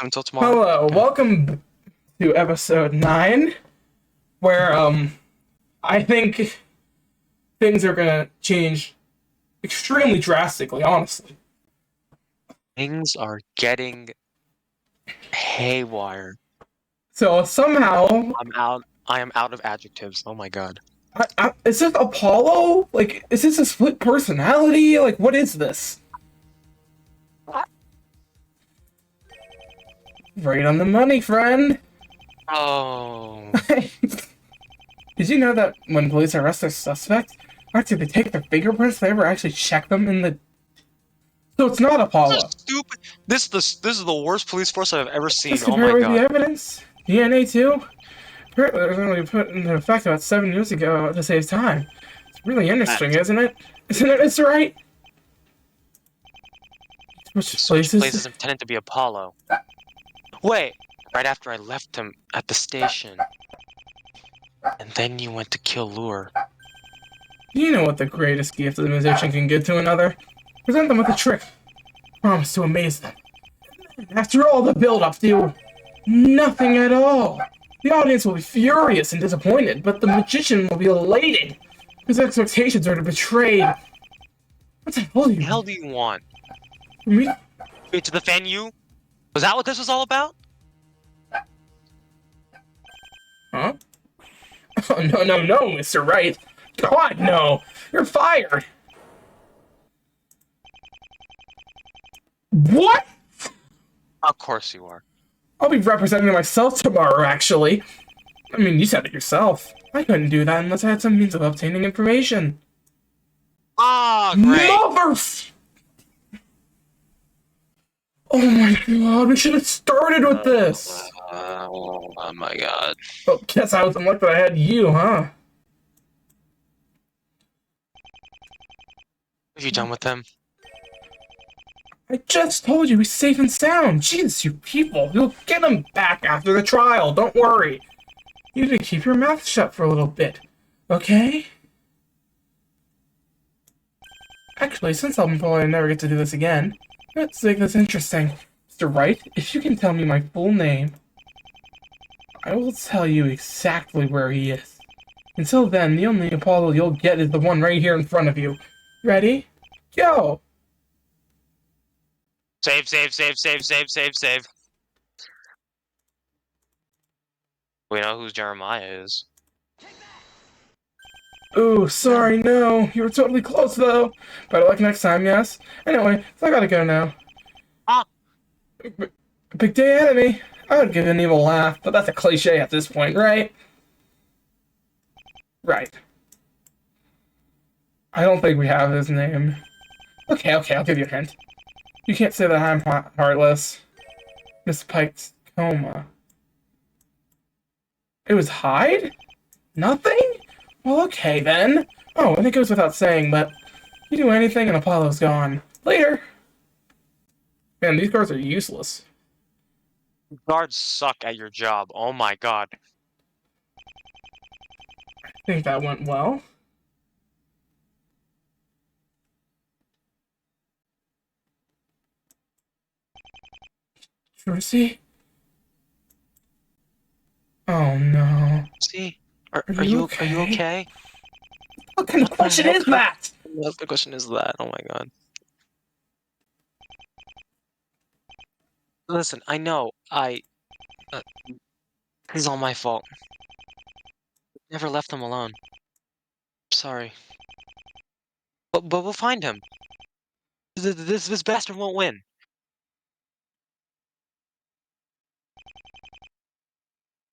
Until tomorrow. Hello, Okay. welcome to episode 9, where I think things are gonna change extremely drastically, honestly. Things are getting haywire. So somehow, I'm out. I am out of adjectives. Oh my god. is this Apollo? Like, is this a split personality? Like, what is this? Right on the money, friend. Oh. Did you know that when police arrest a suspect, after they take their fingerprints, they ever actually check them in the? So it's not This is Apollo. stupid. This is the worst police force I've ever Let's seen. Oh compare my with the god. evidence. DNA too. Apparently, it was only put into effect about 7 years ago to save time. It's really That interesting, isn't it? Isn't it, Mr. Wright? Which switch places? places intended to be Apollo. Wait. Right after I left him at the station. And then you went to kill Lure. You know what the greatest gift a musician can give to another? Present them with a trick. Promise to amaze them. After all the build-up, do nothing at all. The audience will be furious and disappointed, but the magician will be elated. His expectations are betrayed. What the hell do The you hell want? do you want? Me? Wait, to defend you? Was that what this was all about? Huh? Oh, no, no, no, Mr. Wright. God, no. You're fired. What? Of course you are. I'll be representing myself tomorrow, actually. I mean, you said it yourself. I couldn't do that unless I had some means of obtaining information. Ah, great. Mother... Oh my god, we should have started with this. Oh my god. Oh, guess I was unlucky that I had you, huh? Have you done with them? I just told you he's safe and sound. Jesus, you people. You'll get him back after the trial. Don't worry. You need to keep your mouth shut for a little bit. Okay? Actually, since I'll probably never get to do this again, let's make this interesting. Mr. Wright, if you can tell me my full name, I will tell you exactly where he is. Until then, the only Apollo you'll get is the one right here in front of you. Ready? Go! Save, save, save, save, save, save, save. We know who Jeremiah is. Ooh, sorry, no. You were totally close, though. Better luck next time, yes? Anyway, so I gotta go now. Ah! Big day ahead of me. I would give an evil laugh, but that's a cliche at this point, right? Right. I don't think we have his name. Okay, okay, I'll give you a hint. You can't say that I'm heartless. Miss Pike's coma. It was Hyde? Nothing? Well, okay then. Oh, I think it goes without saying, but you do anything and Apollo's gone. Later! Man, these cards are useless. Guards suck at your job. Oh my god. I think that went well. Trucy? Oh no. See? Are Are you you okay? okay? What kind of What the question hell is that? what the question is that? Oh my god. Listen, I know. Uh, this is all my fault. Never left him alone. Sorry. But we'll find him. This bastard won't win.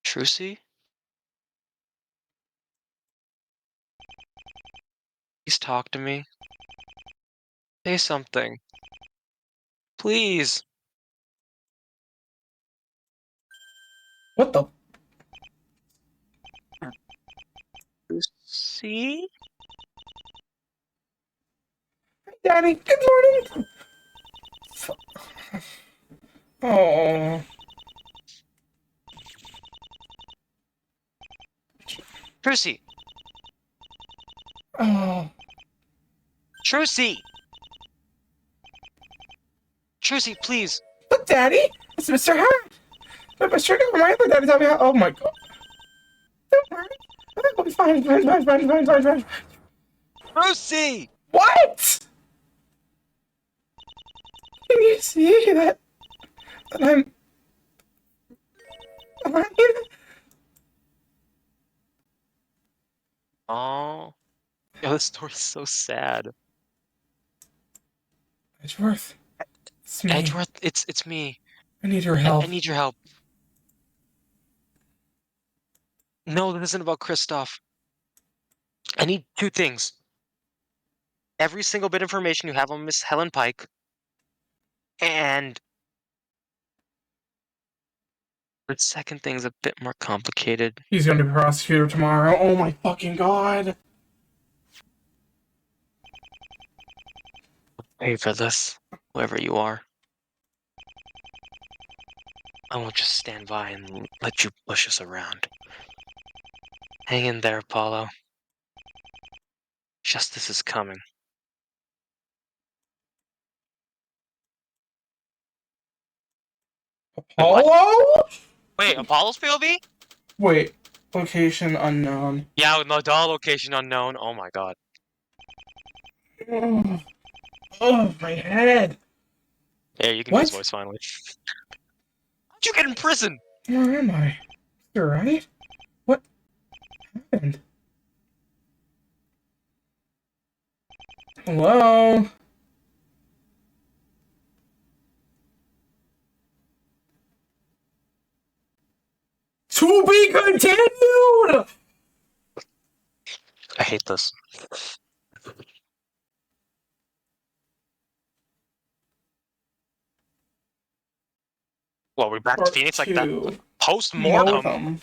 Trucy? Please talk to me. Say something. Please. What the? See? Daddy, good morning! Oh. Trucy! Oh. Trucy! Trucy, please! But Daddy, It's Mr. Hat! But Mr. Hat, my other daddy taught me how. Oh my god. Don't worry. I'll be fine. Lucy! What? Can you see that I'm fine? Oh. Yo, this story's so sad. Edgeworth, it's me. Edgeworth, it's me. I need your I help. need your help. No, this isn't about Kristoff. I need two things. Every single bit of information you have on Miss Helen Pike, and the second thing's a bit more complicated. He's gonna be prosecutor tomorrow. Oh my fucking god. Pay for this, whoever you are. I won't just stand by and let you push us around. Hang in there, Apollo. Justice is coming. Wait, what? Apollo? Wait, Apollo's POV? Wait, location unknown. Yeah, no, doll location unknown. Oh my god. Oh, oh my head. Yeah, you can do his What? voice finally. How'd you get in prison? Where am I? You alright? What happened? Hello? To be continued! I hate this. Well, we're back to Part Phoenix like that. 2. Post-mortem? Modem.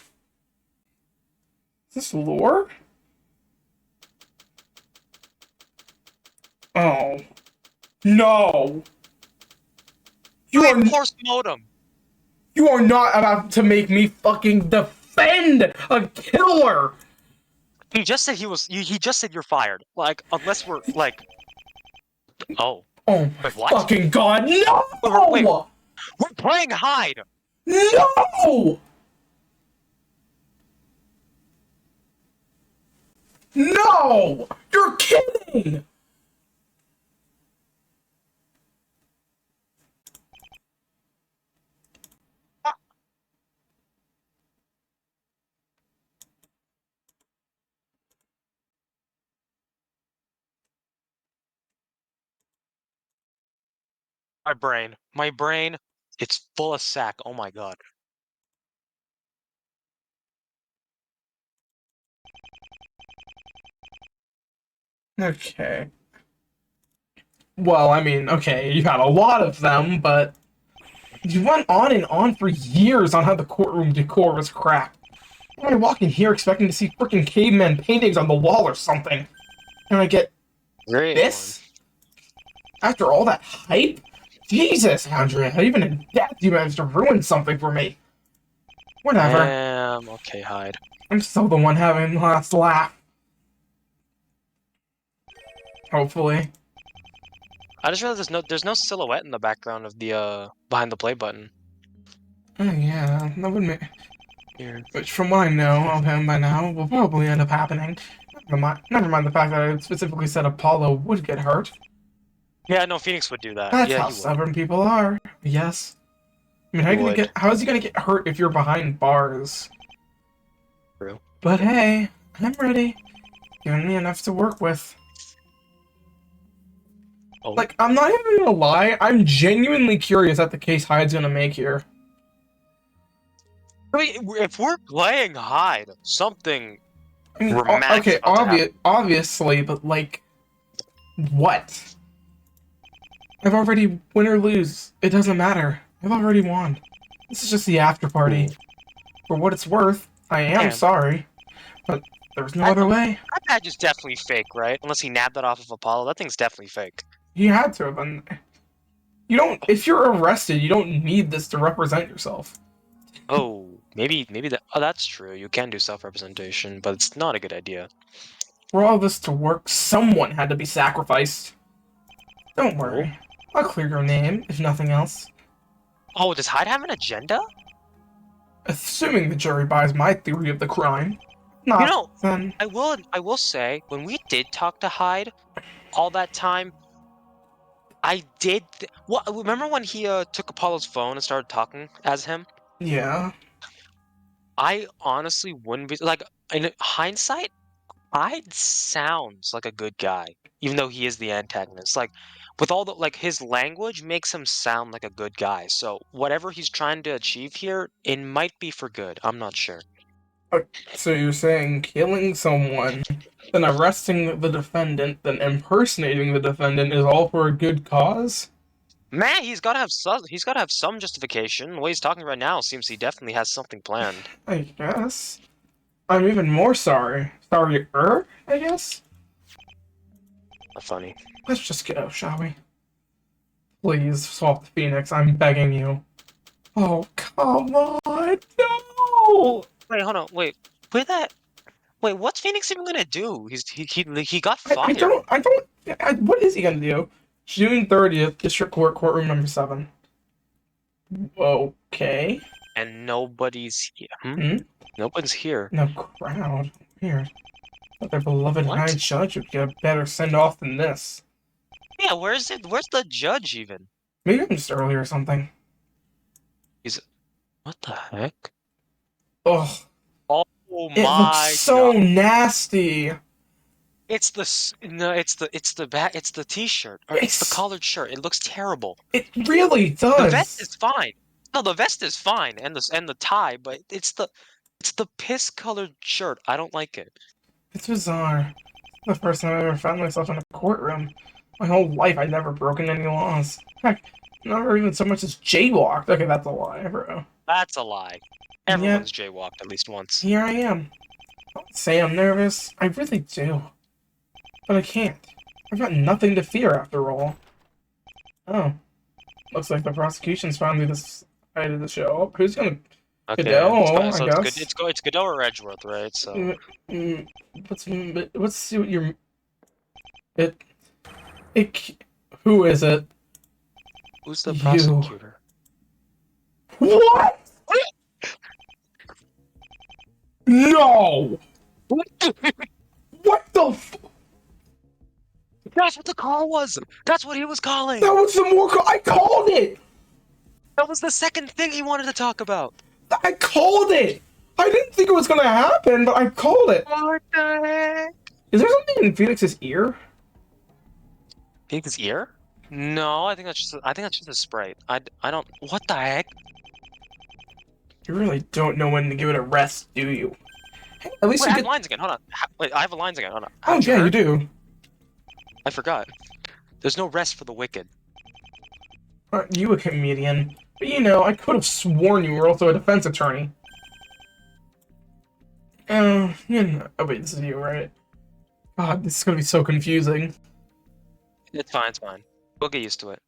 Is this lore? Oh. No! You are, Post-mortem. you are not about to make me fucking defend a killer! He just said he just said you're fired. Like, unless we're, like... Oh. Oh my Wait, what? fucking god, no! Wait. We're playing hide! No! No! You're kidding! My brain, it's full of sack. Oh my god. Okay. Well, I mean, okay, you had a lot of them, but you went on and on for years on how the courtroom decor was crap. I walk in here expecting to see freaking caveman paintings on the wall or something. And I get Great this? After all that hype? Jesus, Andrea, even in death you managed to ruin something for me. Whatever. Okay, hide. I'm still the one having the last laugh. Hopefully. I just realized there's no silhouette in the background of the behind the play button. Oh yeah, that would make... Here. Which, from what I know of him by now, will probably end up happening. Never mind the fact that I specifically said Apollo would get hurt. Yeah, no, Phoenix would do that. That's Yeah, how he would. stubborn people are. Yes. I mean, how is he gonna get hurt if you're behind bars? True. But hey, I'm ready. Given me enough to work with. Oh. Like, I'm not even gonna lie, I'm genuinely curious at the case Hyde's gonna make here. I mean, if we're playing hide, something I mean, romantic okay, about to happen. obviously, but like, what? I've already win or lose. It doesn't matter. I've already won. This is just the after party. For what it's worth, I am Damn. sorry, but there's no other way. That badge is definitely fake, right? Unless he nabbed that off of Apollo. That thing's definitely fake. He had to have been. You don't. If you're arrested, you don't need this to represent yourself. Oh, maybe that. Oh, that's true. You can do self-representation, but it's not a good idea. For all this to work, someone had to be sacrificed. Don't worry. I'll clear your name, if nothing else. Oh, does Hyde have an agenda? Assuming the jury buys my theory of the crime. You Not know, then. I will say, when we did talk to Hyde all that time, I did. What? Remember when he took Apollo's phone and started talking as him? Yeah. I honestly wouldn't be like, in hindsight, Hyde sounds like a good guy, even though he is the antagonist. Like, with all the like, his language makes him sound like a good guy. So whatever he's trying to achieve here, it might be for good. I'm not sure. Uh, So you're saying killing someone, then arresting the defendant, then impersonating the defendant is all for a good cause? Man, he's got to have some justification. The way he's talking right now seems he definitely has something planned. I guess. I'm even more sorry. Sorry-er, I guess? Not funny. Let's just go, shall we? Please, swap the Phoenix, I'm begging you. Oh, come on, no! Wait, hold on. Wait, what's Phoenix even gonna do? He got I fired, don't, I don't, what is he gonna do? June 30th, District Court, Courtroom number 7. Okay. and nobody's here. Hmm? Nobody's here. No crowd. Weird. But their beloved High What? Judge would get a better send-off than this. Yeah, where's it? Where's the judge even? Maybe I'm just early or something. He's what the heck? Ugh. Oh It looks my so God! nasty. It's the no, it's the t-shirt or it's the It's collared shirt. It looks terrible. it really The vest does. is fine. No, the vest is fine, and the tie, but it's the piss colored shirt. I don't like it. It's bizarre. The first time I ever found myself in a courtroom. My whole life I'd never broken any laws. Heck, never even so much as jaywalked. Okay, that's a lie, bro. That's a lie. And yet, Everyone's jaywalked at least once. here I am. Don't say I'm nervous. I really do. But I can't. I've got nothing to fear after all. Oh. Looks like the prosecution's finally decided to show up. Who's gonna... Okay, Godell, I so it's good. guess. It's Godot or Edgeworth, right? So Mm, let's see what your... It... It... Who is it? who's the You. prosecutor? What? No! What the f... That's what the call was. That's what he was calling. That was the more... I called it! That was the second thing he wanted to talk about. I called it! I didn't think it was gonna happen, but I called it! What the heck? Is there something in Felix's ear? Think his ear? No, I think that's just a sprite. I don't. What the heck? You really don't know when to give it a rest, do you? Hey, at least Wait, you I have get... lines again. Hold on. Wait, I have lines again. Hold on. Oh, Haven't you yeah, you heard? do. I forgot. There's no rest for the wicked. Aren't you a comedian? But you know, I could have sworn you were also a defense attorney. You know... Oh, wait, this is you, right? God, this is gonna be so confusing. It's fine. It's fine. We'll get used to it.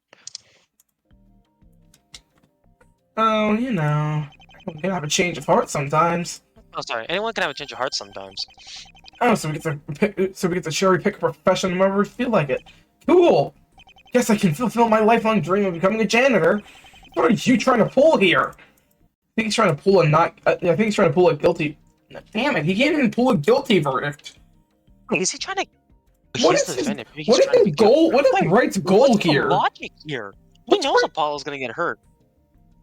Oh, you know... I can have a change of heart sometimes. Oh, sorry. Anyone can have a change of heart sometimes. Oh, so we get to pick, so we get to cherry pick a profession whenever we feel like it. Cool. Guess I can fulfill my lifelong dream of becoming a janitor. What are you trying to pull here? I think he's trying to pull a not. I think he's trying to pull a guilty. Damn it! He can't even pull a guilty verdict. Wait, is he trying to? What He's is the his? defendant. Maybe he's What is trying to his be good. goal? What is Wait, Wright's goal what's the here? logic here? He What's knows Wright? Apollo's gonna get hurt.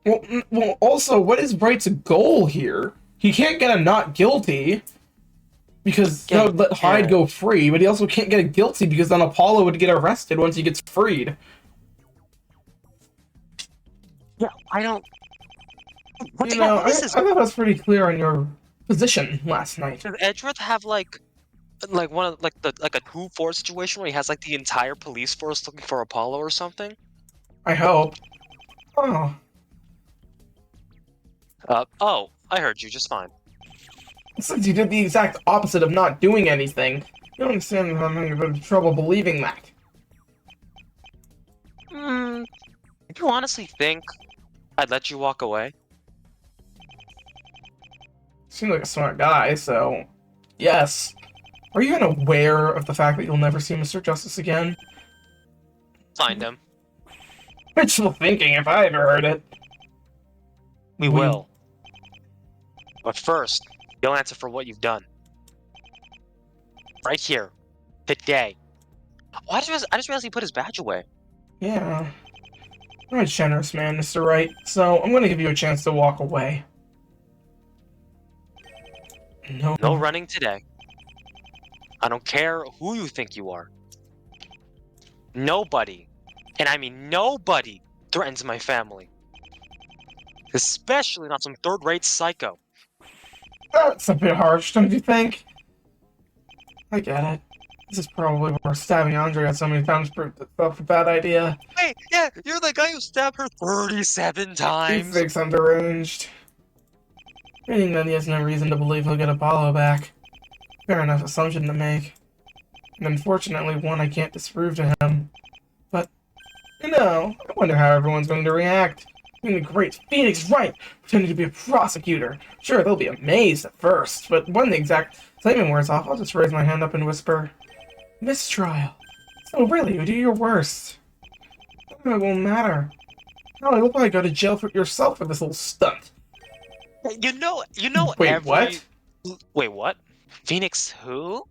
Well, also, what is Wright's goal here? He can't get a not guilty because that would let Hyde Yeah. go free, but he also can't get a guilty because then Apollo would get arrested once he gets freed. Yeah, I don't. What You the hell? know, What I is this? thought I was pretty clear on your position last night. Does Edgeworth have like one of like a 2-4 situation where he has like the entire police force looking for Apollo or something? I hope. Oh, Oh, I heard you just fine. since you did the exact opposite of not doing anything, you don't understand that I'm having a bit of trouble believing that. Hmm. Do you honestly think I'd let you walk away? Seems like a smart guy, so yes. Are you even aware of the fact that you'll never see Mr. Justice again? Find him. Wishful thinking, if I ever heard it. We will. But first, you'll answer for what you've done. Right here. Today. Oh, I just realized he put his badge away. Yeah. I'm a generous man, Mr. Wright, so I'm gonna give you a chance to walk away. No. No running today. I don't care who you think you are. Nobody, and I mean nobody, threatens my family. Especially not some third-rate psycho. That's a bit harsh, don't you think? I get it. This is probably where stabbing Andrea so many times proved itself a bad idea. Hey, yeah, you're the guy who stabbed her 37 He times. thinks I'm deranged. Meaning that he has no reason to believe he'll get Apollo back. Fair enough assumption to make. And unfortunately one I can't disprove to him. But, I wonder how everyone's going to react. I mean, the great Phoenix Wright pretending to be a prosecutor. Sure, they'll be amazed at first, but when the exact excitement wears off, I'll just raise my hand up and whisper, "Mistrial." So really, you do your worst. It won't matter. Hell, you'll probably go to jail for yourself for this little stunt. You know Wait, what? Wait, what? Phoenix who?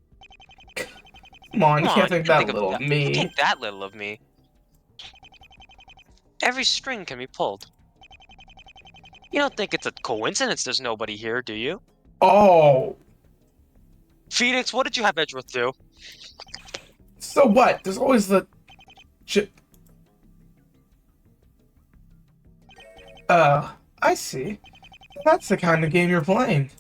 Come on, you Come can't on, you think can that think of little of that. You me. think that little of me. Every string can be pulled. You don't think it's a coincidence there's nobody here, do you? Oh, Phoenix, what did you have Edgeworth do? so what? There's always the... I see. That's the kind of game you're playing.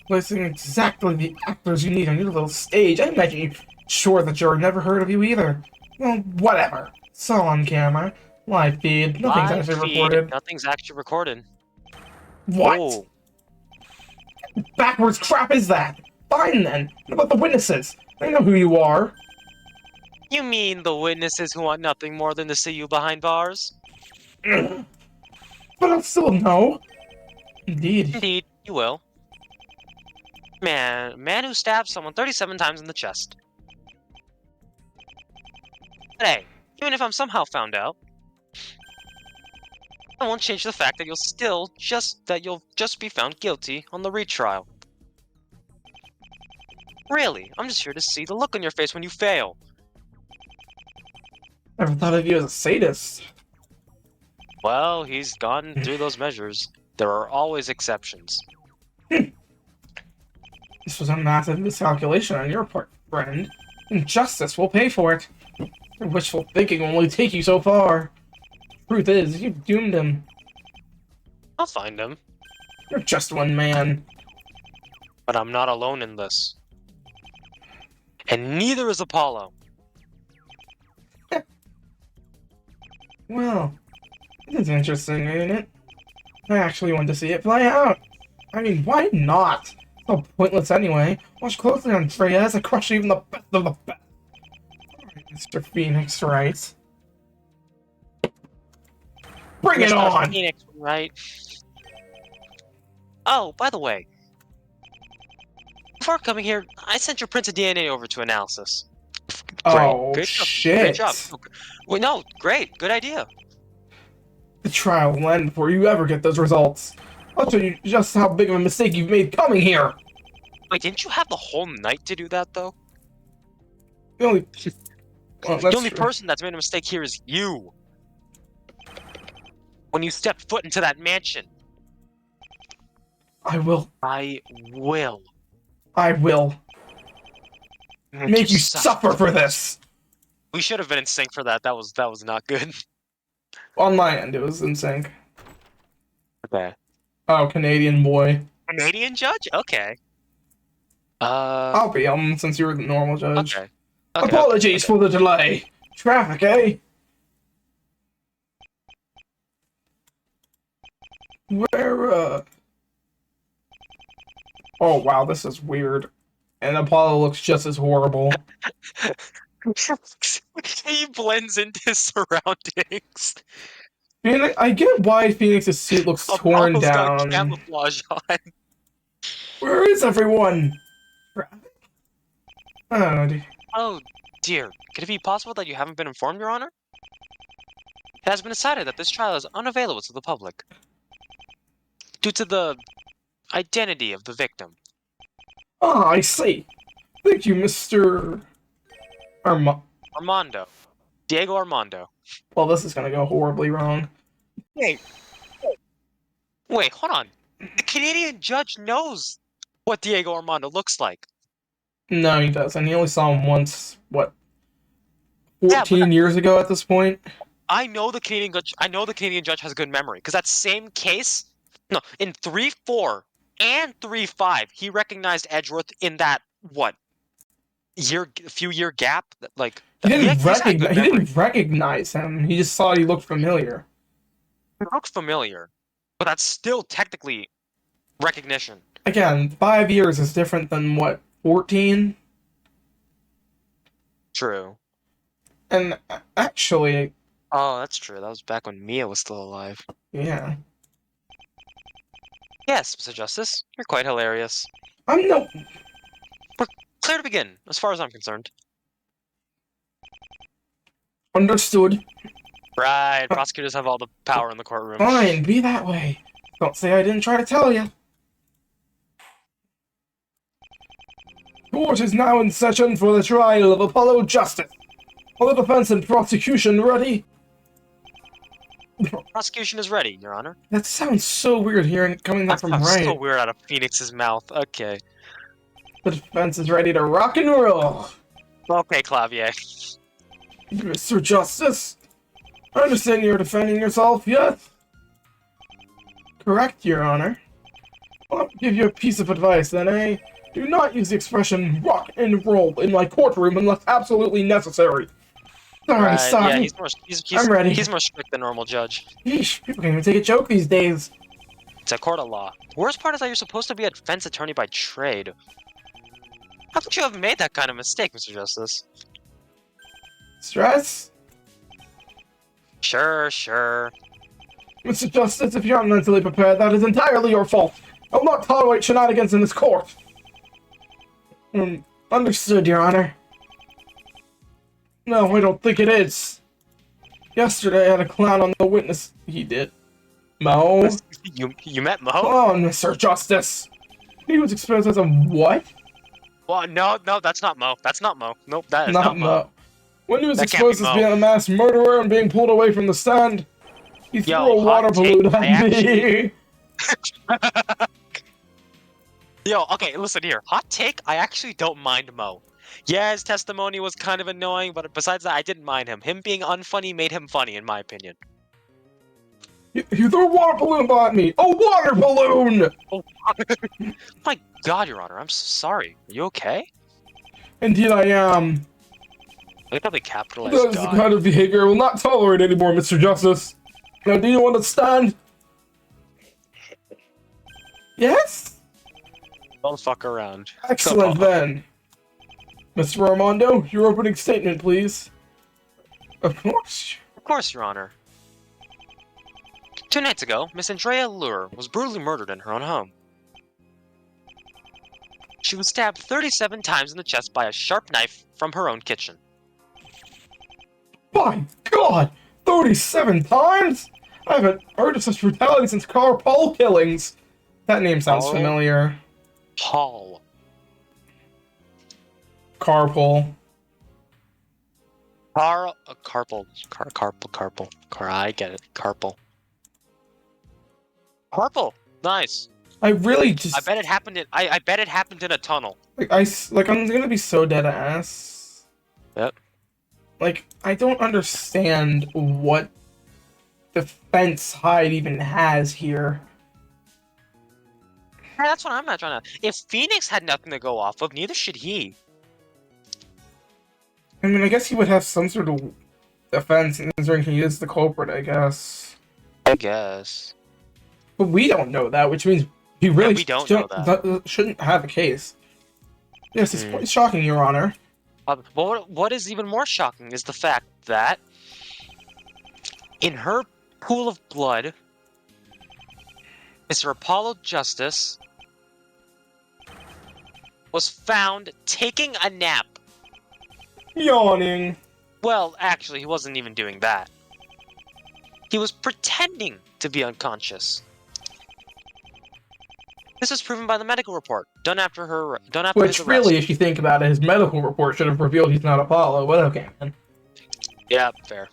Placing exactly the actors you need on your little stage. I imagine you're sure the jury never heard of you either. Well, whatever. It's all on camera. Live feed. Nothing's Live actually feed, recorded. nothing's actually recorded. What? Oh, Backwards crap is that? Fine then. What about the witnesses? They know who you are. you mean the witnesses who want nothing more than to see you behind bars? But I'll still know. Indeed. Indeed, you will. Man who stabbed someone 37 times in the chest. But hey, even if I'm somehow found out, I won't change the fact that you'll just be found guilty on the retrial. Really, I'm just here to see the look on your face when you fail. Never thought of you as a sadist. Well, he's gone through those measures. There are always exceptions. This was a massive miscalculation on your part, friend. And justice will pay for it. Your wishful thinking will only take you so far. Truth is, you doomed him. I'll find him. You're just one man. But I'm not alone in this. And neither is Apollo. Well, this is interesting, ain't it? I actually want to see it play out. I mean, why not? It's all pointless anyway. Watch closely on Freya as I crush even the best of the best. Alright, Mr. Phoenix, right? Bring it Mr. on! Phoenix, right? Oh, by the way, before coming here, I sent your printed DNA over to analysis. Oh, Great shit. job. Well, no, great. Good idea. The trial will end before you ever get those results. I'll show you just how big of a mistake you've made coming here. Wait, didn't you have the whole night to do that, though? The only... Well, The that's only true. person that's made a mistake here is you. When you stepped foot into that mansion. I will. I will. I will make you suffer for this. We should have been in sync for that. That was not good. On my end, it was in sync. Okay. Oh, Canadian boy. Canadian judge? Okay. I'll be since you were the normal judge. Okay. Apologies for the delay. Traffic, eh? Where, Oh, wow, this is weird. And Apollo looks just as horrible. He blends into his surroundings. Phoenix, I get why Phoenix's suit looks torn Apollo's got down. camouflage on. Where is everyone? Traffic? Oh, dear. Oh, dear. Could it be possible that you haven't been informed, Your Honor? It has been decided that this trial is unavailable to the public. due to the identity of the victim. Ah, I see. Thank you, Mr. Armando. Diego Armando. Well, this is gonna go horribly wrong. Wait, wait, hold on. The Canadian judge knows what Diego Armando looks like. No, he doesn't. He only saw him once, what, Yeah, but 14 years ago at this point? I know the Canadian judge. I know the Canadian judge has a good memory because that same case, no, in 3-4 and 3-5, he recognized Edgeworth in that what few year gap. Like he's got good He memory. didn't recognize him. He just thought he looked familiar. It looks familiar, but that's still technically recognition. Again, 5 years is different than what, 14? True. And actually, Oh, that's true. That was back when Mia was still alive. yeah. Yes, Mr. Justice, you're quite hilarious. I'm no. We're clear to begin, as far as I'm concerned. Understood. Right, prosecutors have all the power in the courtroom. Fine, be that way. Don't say I didn't try to tell you. Court is now in session for the trial of Apollo Justice. Are the defense and prosecution ready? Prosecution is ready, Your Honor. That sounds so weird hearing coming that That from sounds Ryan. so weird out of Phoenix's mouth. Okay. The defense is ready to rock and roll. Okay, Clavier. Mr. Justice, I understand you're defending yourself, yes? Correct, Your Honor. I'll give you a piece of advice then, eh? Do not use the expression rock and roll in my courtroom unless absolutely necessary. Sorry, Right, sorry. yeah, he's I'm ready. He's more strict than normal judge. Yeesh, people can't even take a joke these days. It's a court of law. The worst part is that you're supposed to be a defense attorney by trade. How could you have made that kind of mistake, Mr. Justice? Stress? Sure, sure. Mr. Justice, if you're not mentally prepared, that is entirely your fault. I will not tolerate shenanigans in this court. Understood, Your Honor. No, I don't think it is. Yesterday I had a clown on the witness. He did. Mo? You met Mo? Come on, Mr. Justice. He was exposed as a what? Well, no, that's not Mo. That's not Mo. Nope, that is not Mo. Mo. When he was That can't be exposed as Mo. being a mass murderer and being pulled away from the stand, he threw Yo, a water hot take, balloon I at actually- me. Yo, okay, listen here. Hot take, I actually don't mind Mo. Yeah, his testimony was kind of annoying, but besides that, I didn't mind him. Him being unfunny made him funny, in my opinion. He threw a water balloon at me. A water balloon! Oh, my God, Your Honor, I'm so sorry. Are you okay? Indeed I am. I probably capitalized That is the God. kind of behavior I will not tolerate anymore, Mr. Justice. Now, do you understand? Yes? Don't fuck around. Excellent, then. Mr. Armando, your opening statement, please. Of course. Of course, Your Honor. 2 nights ago, Miss Andrea Lure was brutally murdered in her own home. She was stabbed 37 times in the chest by a sharp knife from her own kitchen. My God! 37 times? I haven't heard of such brutality since Carpal killings. That name sounds Paul? familiar. Paul. Carpal. Carpal. I get it. Carpal. Carpal. Nice. I really just... I bet it happened in. I bet it happened in a tunnel. I'm gonna be so dead ass. Yep. Like, I don't understand what defense Hyde even has here. Yeah, that's what I'm not trying to. If Phoenix had nothing to go off of, neither should he. I mean, I guess he would have some sort of defense considering he is the culprit, I guess. I guess. But we don't know that, which means he really we don't know that. shouldn't have a case. Yes, it's quite shocking, Your Honor. But what is even more shocking is the fact that in her pool of blood, Mr. Apollo Justice was found taking a nap. Yawning. Well, actually, he wasn't even doing that. He was pretending to be unconscious. This was proven by the medical report done after his Which, arrest. really, if you think about it, his medical report should have revealed he's not Apollo, but okay, man. Yeah, fair.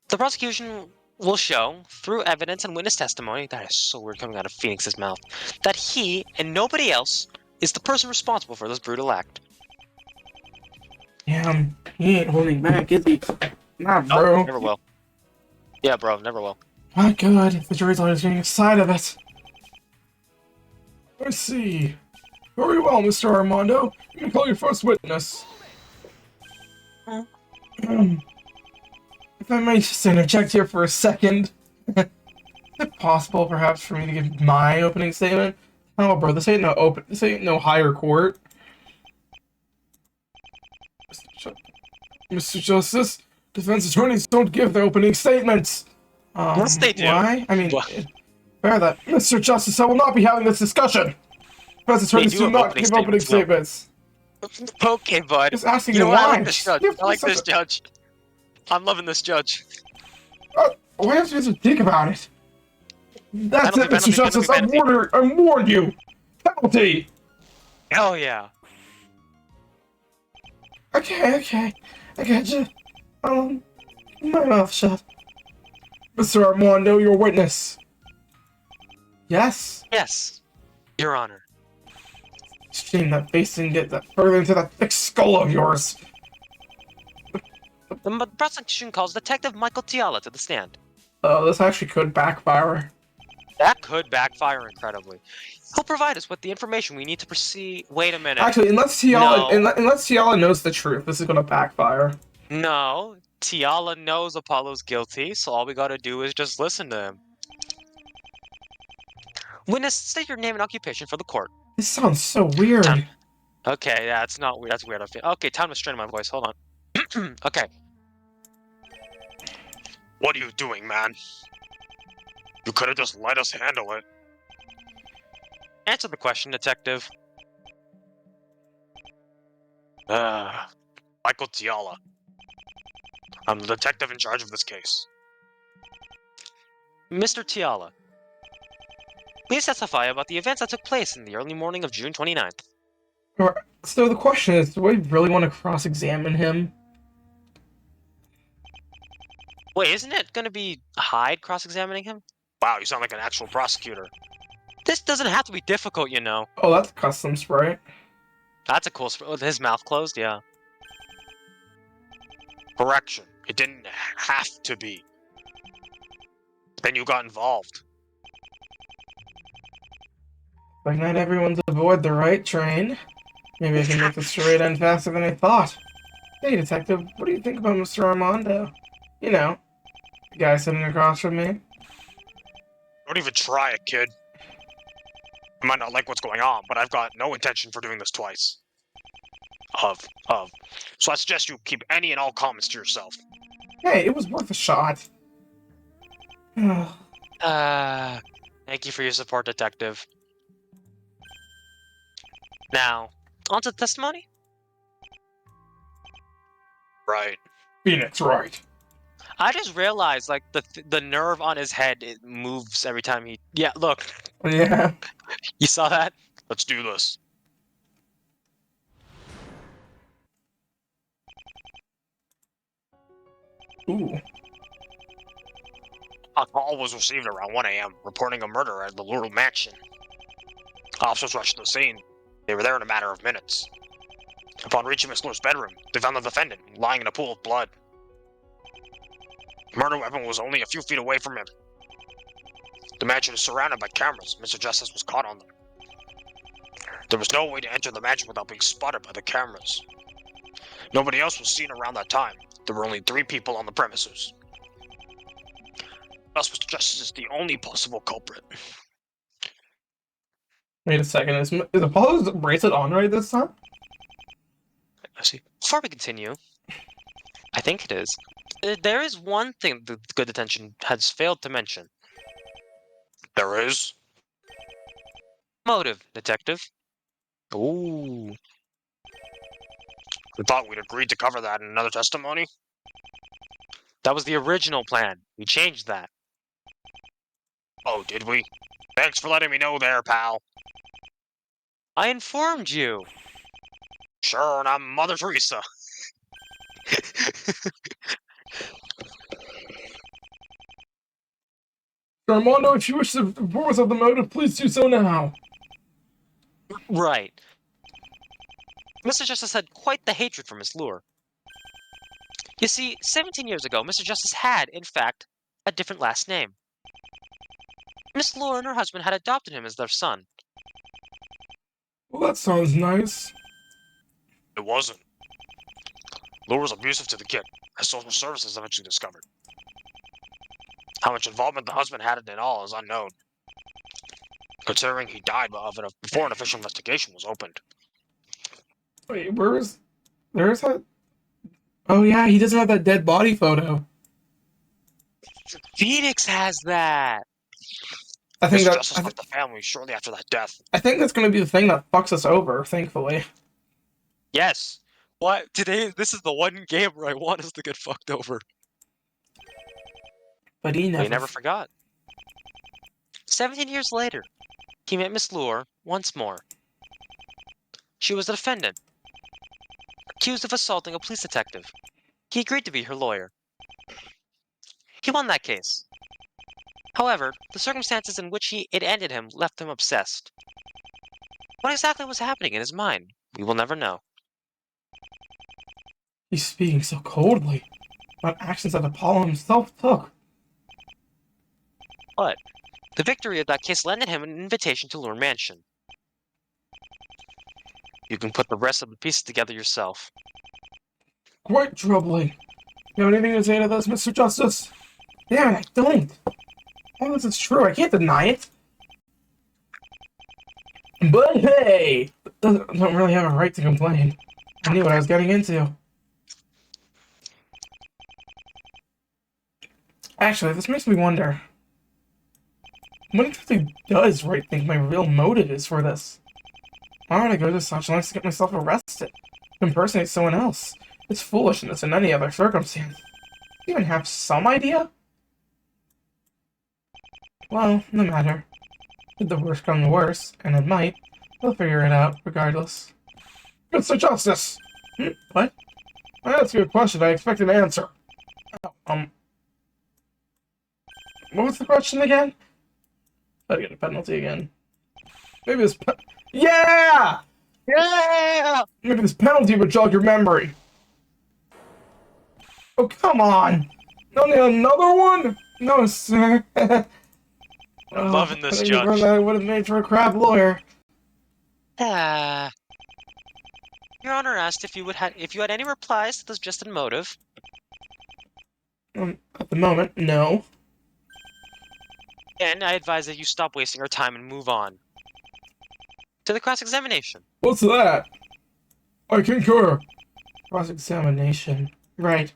The prosecution will show, through evidence and witness testimony, that is so weird coming out of Phoenix's mouth, that he and nobody else is the person responsible for this brutal act. Damn, he ain't holding back, is he? Nah, Oh, bro. never will. Yeah, bro, never will. My god, the jury's always getting inside of it. I see. Very well, Mr. Armando. You can call your first witness. If I may just interject here for a second. Is it possible, perhaps, for me to give my opening statement? Oh, bro, this ain't no higher court. Mr. Justice, defense attorneys don't give their opening statements. Yes, they do. Why? I mean, What? fair that. Mr. Justice, I will not be having this discussion. Defense attorneys do do have not opening give opening statements, statements. Okay, bud. Just asking You know you what? I why. like this judge. I like this judge. I'm loving this judge. Why have you to think about it? That's it, Mr. Justice. I warned you. Penalty. Hell yeah. Okay. I got you. My mouth shut. Mr. Armando, your witness. Yes? Yes, Your Honor. Shame that face didn't get that further into that thick skull of yours. The prosecution calls Detective Michael Tiala to the stand. Oh, this actually could backfire. That could backfire incredibly. He'll provide us with the information we need to proceed. Wait a minute. Actually, unless Tiala knows the truth, this is gonna backfire. No, Tiala knows Apollo's guilty, so all we gotta do is just listen to him. Witness, state your name and occupation for the court. This sounds so weird. Okay, yeah, it's not weird. That's weird. Okay, time to strain my voice. Hold on. Okay. What are you doing, man? You could have just let us handle it. Answer the question, detective. Michael Tiala. I'm the detective in charge of this case. Mr. Tiala, please testify about the events that took place in the early morning of June 29th. So the question is, do I really want to cross-examine him? Wait, isn't it gonna be Hyde cross-examining him? Wow, you sound like an actual prosecutor. This doesn't have to be difficult, you know. Oh, that's customs, right? That's a cool with his mouth closed, yeah. Correction. It didn't have to be. Then you got involved. Like, not everyone's aboard the right train. Maybe I can make this charade end faster than I thought. Hey, detective, what do you think about Mr. Armando? You know, the guy sitting across from me. Don't even try it, kid. I might not like what's going on, but I've got no intention for doing this twice. So I suggest you keep any and all comments to yourself. Hey, it was worth a shot. Thank you for your support, detective. Now, on to the testimony? Right. Phoenix, right. I just realized, like, the nerve on his head, it moves every time he... Yeah, look. Yeah. You saw that? Let's do this. Ooh. A call was received around 1 a.m. reporting a murder at the Laurel Mansion. Officers rushed to the scene. They were there in a matter of minutes. Upon reaching Miss Lure's bedroom, they found the defendant lying in a pool of blood. The murder weapon was only a few feet away from him. The mansion is surrounded by cameras. Mr. Justice was caught on them. There was no way to enter the mansion without being spotted by the cameras. Nobody else was seen around that time. There were only 3 people on the premises. Thus, Mr. Justice is the only possible culprit. Wait a second, is Apollo's bracelet on right this time? Let's see. Before we continue, I think it is. There is one thing the good detention has failed to mention. There is? Motive, detective. Ooh. I thought we'd agreed to cover that in another testimony. That was the original plan. We changed that. Oh, did we? Thanks for letting me know there, pal. I informed you. Sure, and I'm Mother Teresa. Armando, if you wish to inform us of the motive, please do so now. Right. Mr. Justice had quite the hatred for Miss Lure. You see, 17 years ago, Mr. Justice had, in fact, a different last name. Miss Lure and her husband had adopted him as their son. Well, that sounds nice. It wasn't. Lure was abusive to the kid, as social services eventually discovered. How much involvement the husband had in it all is unknown, considering he died of it before an official investigation was opened. Wait, there's that? Oh yeah, he doesn't have that dead body photo. Phoenix has that! I think Mr. that Justice left the family shortly after that death. I think that's gonna be the thing that fucks us over. Thankfully. Yes! Why, today, this is the one game where I want us to get fucked over. But he But he never. never forgot. 17 years later, he met Miss Lure once more. She was the defendant, accused of assaulting a police detective. He agreed to be her lawyer. He won that case. However, the circumstances in which it ended him left him obsessed. What exactly was happening in his mind? We will never know. He's speaking so coldly about actions that Apollo himself took. But the victory of that case landed him an invitation to Lure Mansion. You can put the rest of the pieces together yourself. Quite troubling. You have anything to say to this, Mr. Justice? Damn it, I don't. All this is true. I can't deny it. But hey, don't really have a right to complain. I knew what I was getting into. Actually, this makes me wonder. What exactly does Wright think my real motive is for this? Why would I go to such lengths to get myself arrested? To impersonate someone else? It's foolishness in any other circumstance. Do you even have some idea? Well, no matter. Did the worst come to worst, and it might, I'll figure it out, regardless. Mr. Justice! What? I asked you a question, I expect an answer. Oh, what was the question again? I'd get a penalty again. Maybe this Yeah! Yeah! Maybe this penalty would jog your memory. Oh, come on! Don't need another one? No, sir. I'm loving this, I think Judge. that would have made for a crap lawyer. Ah. Your Honor asked if you had any replies to the suggested motive. At the moment, no. And I advise that you stop wasting our time and move on. To the cross-examination. What's that? I concur. Cross-examination. Right.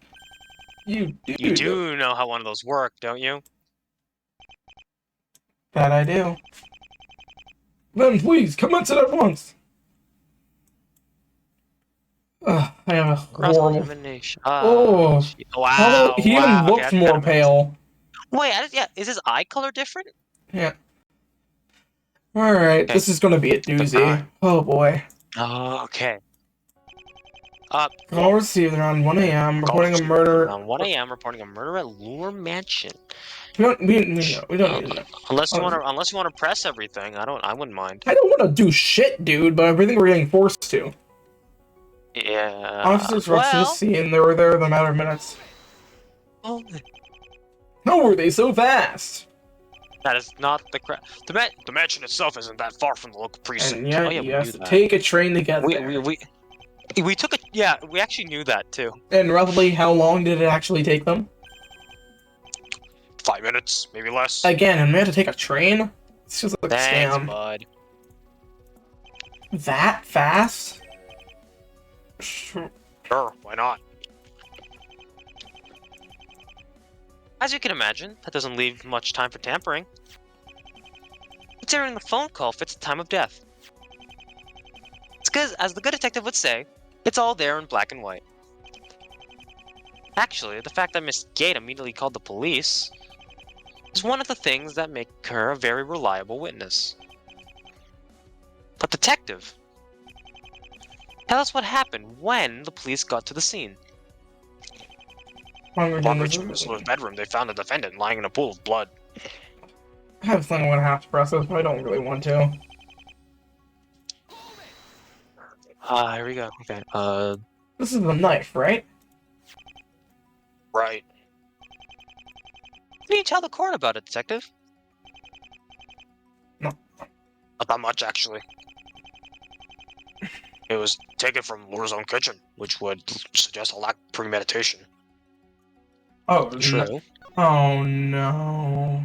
You do know how one of those work, don't you? That I do. Then please, commence it at once. I have a horrible... Cross-examination. Oh. Wow. He even looks more pale. Wait, yeah, is his eye color different? Yeah. Alright, Okay. this is gonna be a doozy. Oh boy. Okay. Call received around 1 a.m. reporting a murder. Around 1 a.m. reporting a murder at Lure Mansion. We don't need to. Unless you want to press everything, I wouldn't mind. I don't want to do shit, dude, but I think we're getting forced to. Yeah. Officers rushed to the scene. They were there in a matter of minutes. Oh. How were they so fast? That is not the mansion itself isn't that far from the local precinct. And yeah, you have to take a train to get there. We took a we actually knew that too. And roughly how long did it actually take them? 5 minutes, maybe less. Again, and we had to take a train? It's just like a Thanks, scam. bud. That fast? Sure, why not? As you can imagine, that doesn't leave much time for tampering. Considering the phone call fits the time of death. It's because, as the good detective would say, it's all there in black and white. Actually, the fact that Miss Gate immediately called the police is one of the things that make her a very reliable witness. But detective, tell us what happened when the police got to the scene. Why we're Upon doing reaching this? Miss bedroom, they found the defendant lying in a pool of blood. I have something I want to have to process, but I don't really want to. Here we go. Okay. This is the knife, right? Right. What did you tell the court about it, detective? No. Not that much, actually. It was taken from Laura's own kitchen, which would suggest a lack of premeditation. Oh, True. oh no.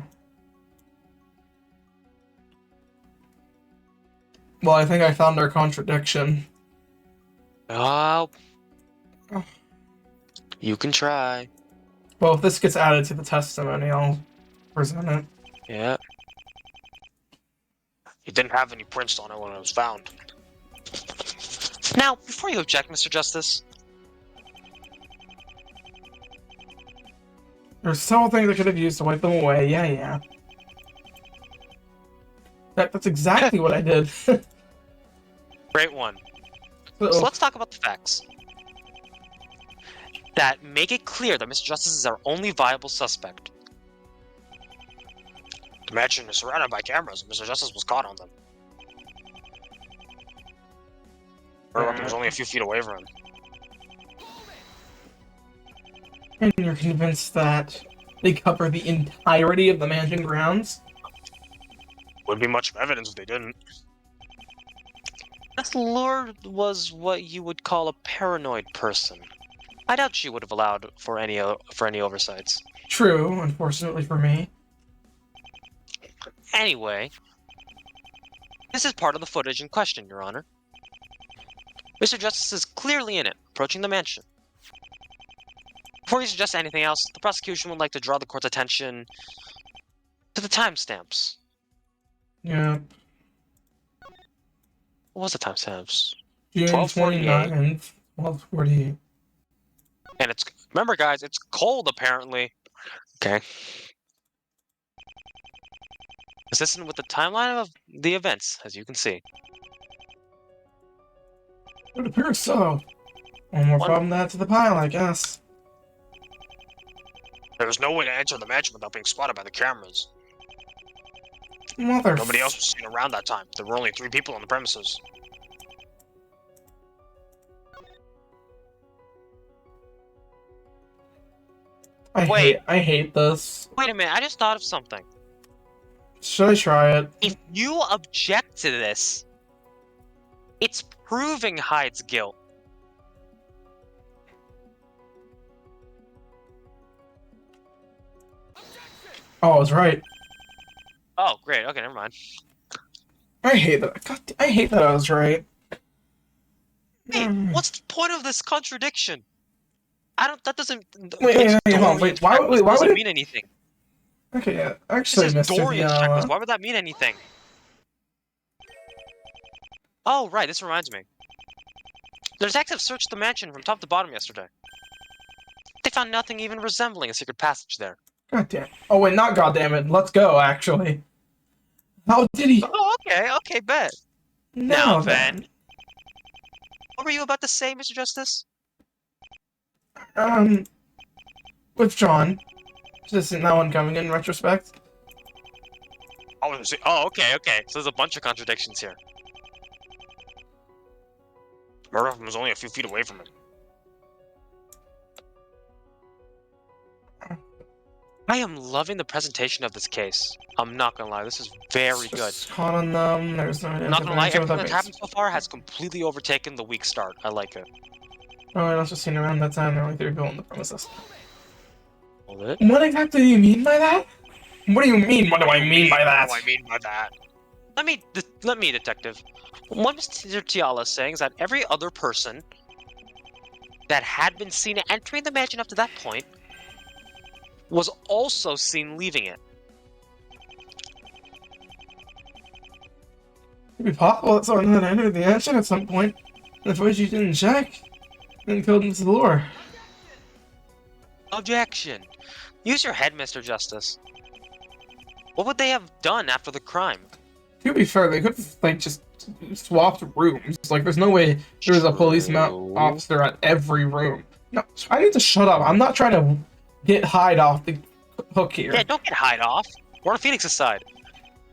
Well, I think I found our contradiction. Oh, you can try. Well, if this gets added to the testimony, I'll present it. Yeah. It didn't have any prints on it when it was found. Now, before you object, Mr. Justice, There's several things I could have used to wipe them away. Yeah. That's exactly what I did. great one. So, So let's talk about the facts that make it clear that Mr. Justice is our only viable suspect. The mansion is surrounded by cameras, and Mr. Justice was caught on them. Her weapon was only a few feet away from him. and you're convinced that they cover the entirety of the mansion grounds? Wouldn't be much of evidence if they didn't. Miss Lure was what you would call a paranoid person. I doubt she would have allowed for any oversights. True, unfortunately for me. Anyway, this is part of the footage in question, Your Honor. Mr. Justice is clearly in it, approaching the mansion. Before you suggest anything else, the prosecution would like to draw the court's attention to the timestamps. Yeah. What was the timestamps? June 12:48. 29th, 12:48. And it's, remember guys, it's cold apparently. Okay. Consistent with the timeline of the events, as you can see. It appears so. One more One- problem to add to the pile, I guess. There was no way to enter the mansion without being spotted by the cameras. Mother. Nobody else was seen around that time. There were only 3 people on the premises. I hate this. Wait a minute, I just thought of something. Should I try it? If you object to this, it's proving Hyde's guilt. Oh, I was right. Oh, great. Okay, never mind. I hate that. God, I hate that I was right. Hey, what's the point of this contradiction? I don't. That doesn't. Wait, hold on. Why would it mean anything? Okay, yeah. This Actually, is Mr. Dorian's checklist. Diala. Why would that mean anything? Oh, right. This reminds me. The detectives searched the mansion from top to bottom yesterday. They found nothing even resembling a secret passage there. God damn. Oh wait, not goddamn it. Let's go. Actually. How did he? Oh, okay. Okay, bet. Now then. What were you about to say, Mr. Justice? Withdrawn. Just isn't that one coming in retrospect? Oh, okay. So there's a bunch of contradictions here. Murdoch was only a few feet away from him. I am loving the presentation of this case. I'm not gonna lie, this is very good. Caught on them. There's no. I'm not gonna lie, everything that's happened so far has completely overtaken the weak start. I like it. Oh, I was just seen around that time. There were only 3 people on the premises. Hold it. What exactly do you mean by that? What do you mean? What do I mean by that? What do I mean by that? Let me, detective. What Mr. Tiala is saying is that every other person that had been seen entering the mansion up to that point was also seen leaving it. It'd be possible that someone had entered the mansion at some point. And if you didn't check, and killed Mrs. Lore. Objection. Use your head, Mr. Justice. What would they have done after the crime? To be fair, they could have like just swapped rooms. Like, there's no way there's a policeman True. officer at every room. No, I need to shut up. I'm not trying to get Hyde off the hook Yeah, here. don't get Hyde off. We're on Phoenix's side.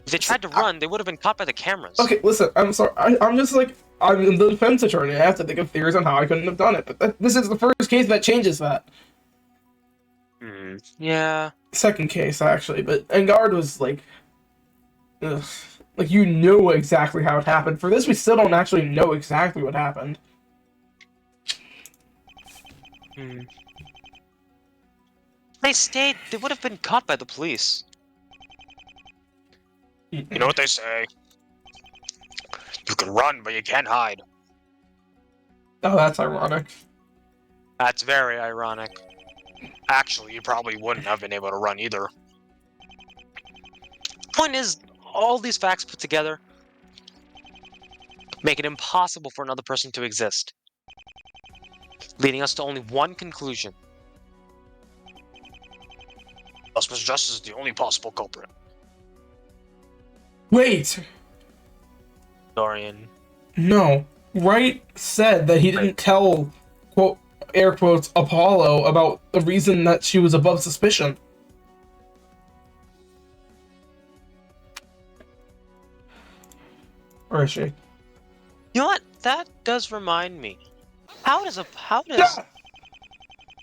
If they tried to run, they would have been caught by the cameras. Okay, listen. I'm sorry. I'm just like I'm the defense attorney. I have to think of theories on how I couldn't have done it. But this is the first case that changes that. Yeah. Second case actually, but Engard was like, ugh. Like, you knew exactly how it happened. For this, we still don't actually know exactly what happened. They stayed. They would have been caught by the police. You know what they say? You can run, but you can't hide. Oh, that's ironic. That's very ironic. Actually, you probably wouldn't have been able to run either. Point is, all these facts put together make it impossible for another person to exist, leading us to only one conclusion. Thus, Mr. Justice is the only possible culprit. Wait! Dorian. No. Wright said that he didn't tell, quote, air quotes, Apollo about the reason that she was above suspicion. Or is she? You know what? That does remind me. How does... Yeah.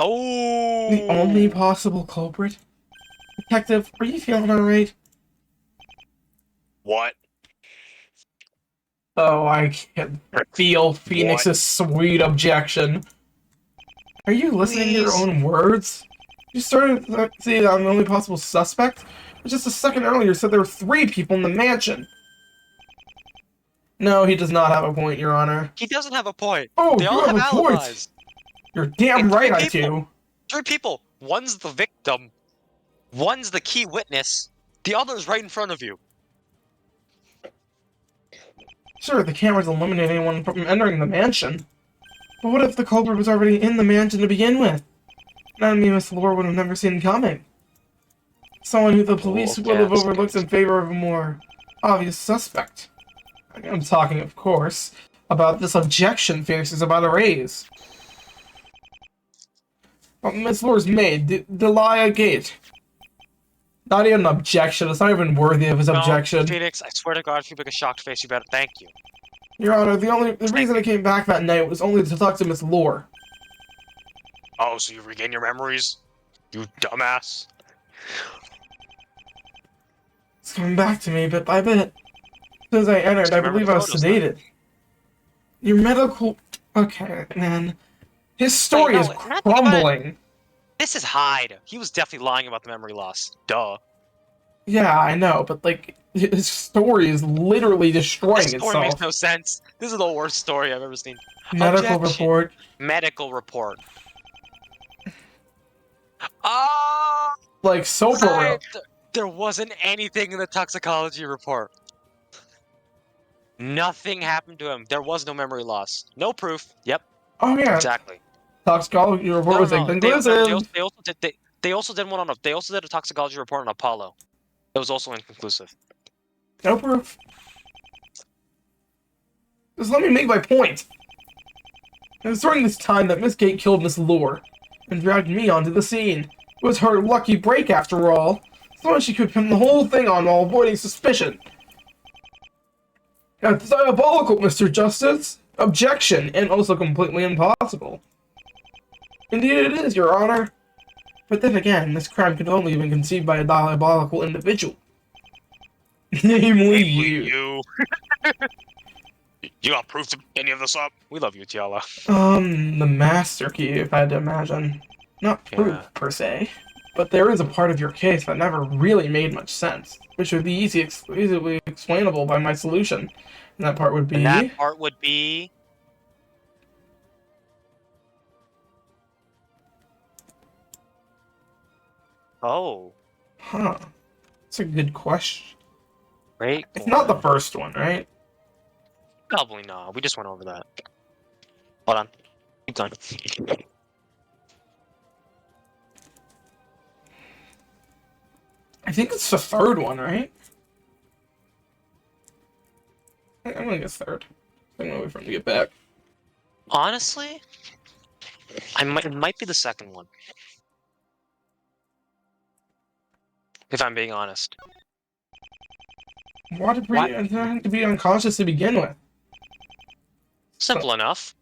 Oh! The only possible culprit? Detective, are you feeling alright? What? Oh, I can feel Phoenix's sweet objection. Are you listening to your Please. own words? You started to say that I'm the only possible suspect, but just a second earlier you said there were 3 people in the mansion. No, he does not have a point, Your Honor. He doesn't have a point. Oh, They you all have have a point! alibis. You're damn It's right 3 I people. do. 3 people. One's the victim. One's the key witness. The other's right in front of you. Sure, the cameras eliminate anyone from entering the mansion. But what if the culprit was already in the mansion to begin with? That would mean Miss Lore would have never seen coming. Someone who the police would have overlooked in favor of a more obvious suspect. I'm talking, of course, about this objection Phoenix is about to raise. Miss Lore's maid, Delia Gate. Not even an objection. It's not even worthy of his objection. Phoenix, I swear to God, if you make a shocked face, you better thank you. Your Honor, the reason I came back that night was only to talk to Miss Lore. Oh, so you regain your memories? You dumbass. It's coming back to me bit by bit. As I entered, I believe I was sedated. Your medical... Okay, man. His story is crumbling. This is Hyde. He was definitely lying about the memory loss. Duh. Yeah, I know, but, like, his story is literally destroying itself. This story makes no sense. This is the worst story I've ever seen. Medical report. Medical report. Oh! Like, so for real. There wasn't anything in the toxicology report. Nothing happened to him. There was no memory loss. No proof. Yep. Oh, yeah. Exactly. Toxicology report was inconclusive. They also did one on they also did a toxicology report on Apollo. It was also inconclusive. No proof. Just let me make my point. It was during this time that Miss Gate killed Miss Lore and dragged me onto the scene. It was her lucky break, after all. So she could pin the whole thing on while avoiding suspicion. That's diabolical, Mr. Justice. Objection, and also completely impossible. Indeed it is, Your Honor. But then again, this crime could only have been conceived by a diabolical individual. Namely you. You got proof to any of this up? We love you, Tiala. The master key, if I had to imagine. Not proof, per se. But there is a part of your case that never really made much sense, which would be easily explainable by my solution. And that part would be... Oh. Huh. That's a good question. Right? It's not the first one, right? Probably not. We just went over that. Hold on. Keep going. I think it's the third one, right? I'm gonna guess third. I'm gonna wait for him to get back. Honestly, it might be the second one, if I'm being honest. Why did Why? we have to be unconscious to begin with? So, Simple enough.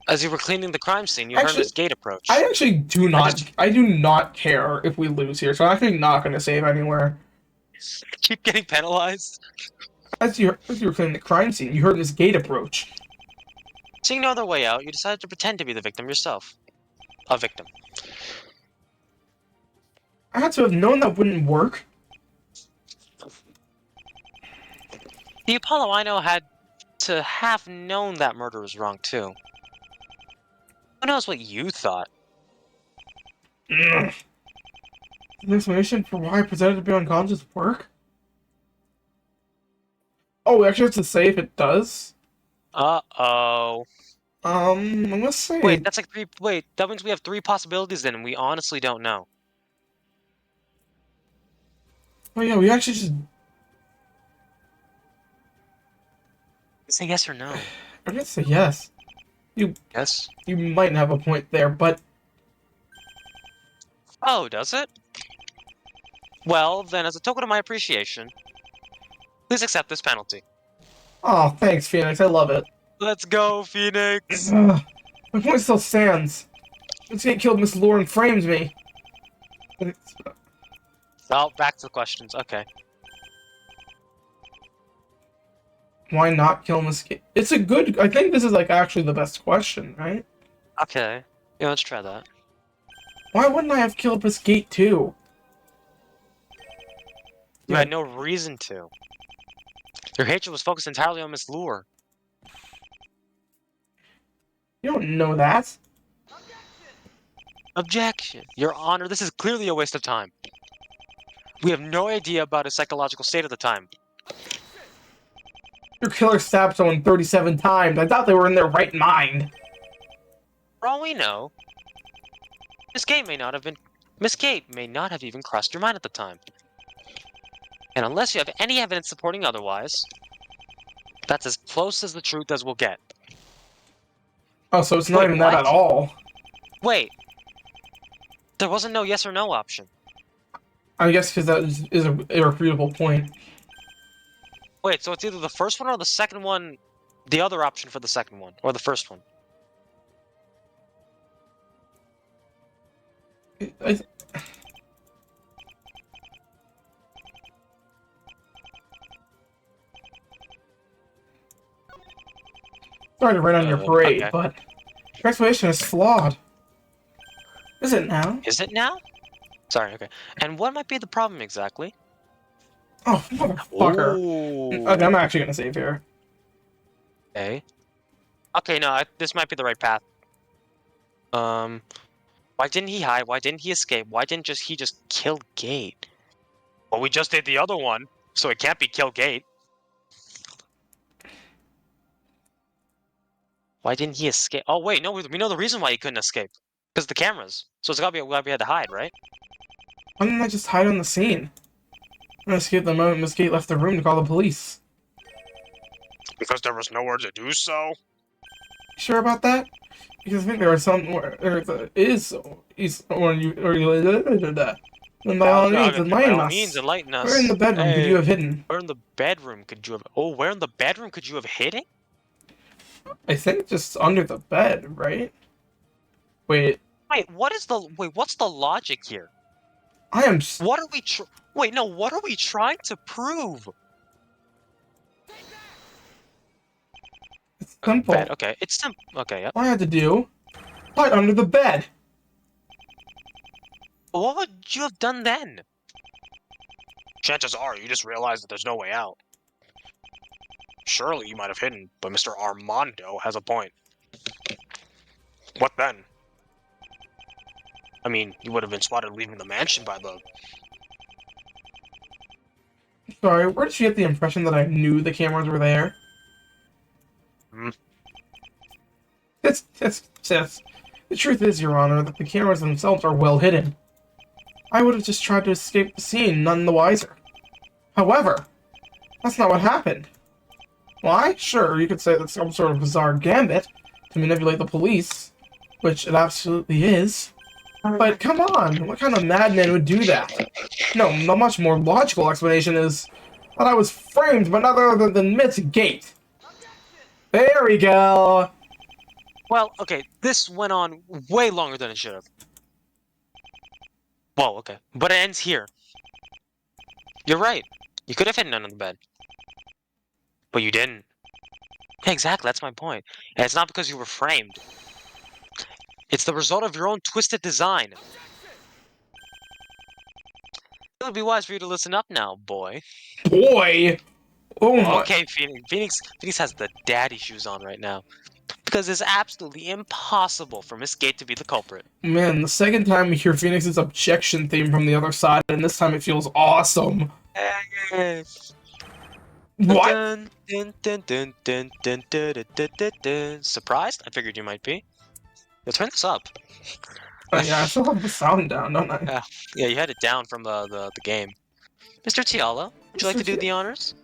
As you were cleaning the crime scene, you heard actually, Miss Gate I approach. actually do I not. just I do not care if we lose here, so I'm actually not gonna save anywhere. keep getting penalized. As you were cleaning the crime scene, you heard this gate approach. Seeing no other way out, you decided to pretend to be the victim yourself. A victim. I had to have known that wouldn't work. The Apollo I know had to have known that murder was wrong, too. Who knows what you thought? Ugh. The explanation for why I presented to be unconscious work? Oh, we actually have to say if it does. Uh-oh. I'm gonna Wait, say. that's like three. Wait, that means we have three possibilities then, and we honestly don't know. Oh yeah, we actually just. Say yes or no. I'm gonna say yes. You Yes. you might have a point there, but Oh, does it? Well, then, as a token of my appreciation, please accept this penalty. oh, thanks, Phoenix. I love it. Let's go, Phoenix! Ugh. My point still stands. This guy killed Miss Lauren frames me. Well, back to the questions. Okay. Why not kill Miss? It's a good. I think this is like actually the best question, right? Okay. Yeah, let's try that. Why wouldn't I have killed Miss Gate too? You Yeah, had no reason to. Your hatred was focused entirely on Miss Lure. you don't know that. Objection! Your Honor, this is clearly a waste of time. We have no idea about his psychological state at the time. Your killer stabbed someone 37 times. I thought they were in their right mind. For all we know, Miss Gate may not have even crossed your mind at the time. And unless you have any evidence supporting otherwise, that's as close as the truth as we'll get. Oh, so it's not Wait, even that what? at all. Wait, there wasn't no yes or no option. I guess because that is a irrefutable point. Wait, so it's either the first one or the second one, the other option for the second one, or the first one. I, sorry to rain on your parade, Okay. but your explanation is flawed. Is it now? Is it now? Sorry, okay. And what might be the problem exactly? Oh, motherfucker. Okay, I'm Ooh. actually gonna save here. Okay. Okay, no, this might be the right path. Why didn't he hide? Why didn't he escape? Why didn't he just kill Gate? Well, we just did the other one, so it can't be kill Gate. Why didn't he escape? Oh, wait, no, we know the reason why he couldn't escape. Because the cameras. So it's gotta be why we had to hide, right? Why didn't I just hide on the scene? I escaped the moment Miss Gate left the room to call the police. Because there was nowhere to do so? Sure about that? Because I think there was some where there is when you then by all means By enlighten all us. means, enlighten Where in us. the bedroom could you Hey, have hidden? where in the bedroom could you have... Oh, where in the bedroom could you have hidden? I think just under the bed, right? Wait, Wait, what's the logic here? I am What are we Wait, no, what are we trying to prove? simple. Bed, okay, it's simple. Okay, yep. All I had to do, hide under the bed. What would you have done then? Chances are you just realized that there's no way out. Surely you might have hidden, but Mr. Armando has a point. What then? I mean, you would have been spotted leaving the mansion by the... Sorry, where did she get the impression that I knew the cameras were there? Hmm? That's the truth is, Your Honor, that the cameras themselves are well hidden. I would have just tried to escape the scene, none the wiser. However, that's not what happened. Why? Sure, you could say that's some sort of bizarre gambit to manipulate the police, which it absolutely is. But come on, what kind of madman would do that? No, the much more logical explanation is that I was framed by none other than Mitt's gate. There we go. Well, okay, this went on way longer than it should have. Well, okay, but it ends here. You're right. You could have hidden under the bed. But you didn't. Yeah, exactly, that's my point. And it's not because you were framed. It's the result of your own twisted design. It would be wise for you to listen up now, boy. Boy! Oh my... Okay, Phoenix. Phoenix has the daddy shoes on right now. Because it's absolutely impossible for Miss Gate to be the culprit. Man, the second time we hear Phoenix's objection theme from the other side, and this time it feels awesome. What? Dun, dun, dun, dun, dun, dun, dun, dun, dun, dun, dun. Surprised? I figured you might be. Yo, turn this up. Oh, yeah, I still have the sound down, don't I? Yeah, you had it down from the game. Mr. Tiala, would you like to do the honors?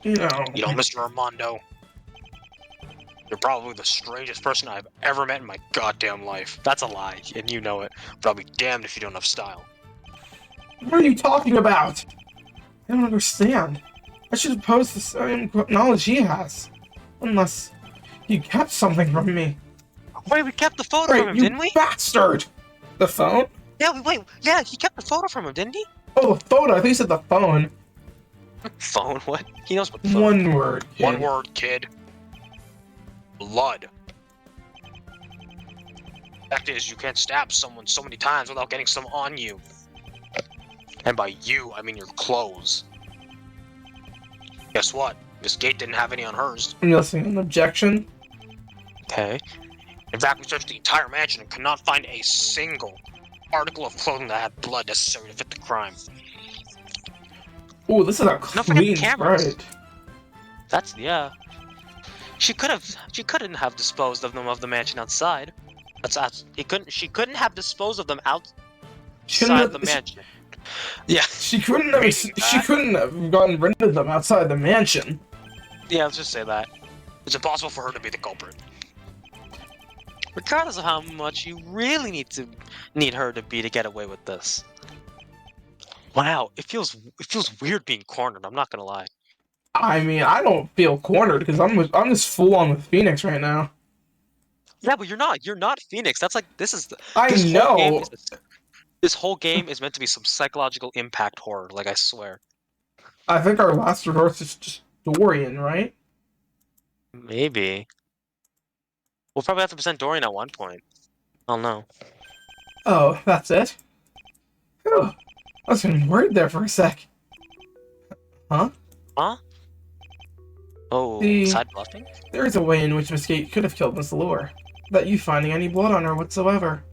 You know, Mr. Armando. You're probably the strangest person I've ever met in my goddamn life. That's a lie, and you know it. But I'll be damned if you don't have style. what are you talking about? I don't understand. I should have posed the same knowledge he has. Unless he kept something from me. Wait, we kept the photo from him, you didn't we? bastard! The phone? Yeah, yeah, he kept the photo from him, didn't he? Oh, the photo. I think you said the phone. Phone? What? He knows what phone. One word, kid. One word, kid. Blood. Fact is, you can't stab someone so many times without getting some on you. And by you, I mean your clothes. Guess what? Miss Gate didn't have any on hers. I'm listening. An objection? Okay. In fact, we searched the entire mansion and could not find a single article of clothing that had blood necessary to fit the crime. Ooh, this is a clean sprite. That's, yeah. She couldn't have disposed of them of the mansion outside. She couldn't have disposed of them outside the mansion. Yeah. She couldn't have gotten rid of them outside the mansion. Yeah, let's just say that. It's impossible for her to be the culprit. Regardless of how much you really need her to be to get away with this. Wow, it feels weird being cornered, I'm not gonna lie. I mean, I don't feel cornered because I'm just full on with Phoenix right now. Yeah, but you're not. You're not Phoenix. That's like this know. This whole game is meant to be some psychological impact horror, like I swear. I think our last resort is just Dorian, right? Maybe. We'll probably have to present Dorian at one point. I don't know. Oh, that's it? Whew. I was getting worried there for a sec. Huh? Huh? Oh, side bluffing? There is a way in which Miss Gate could have killed Miss Lure, without you finding any blood on her whatsoever.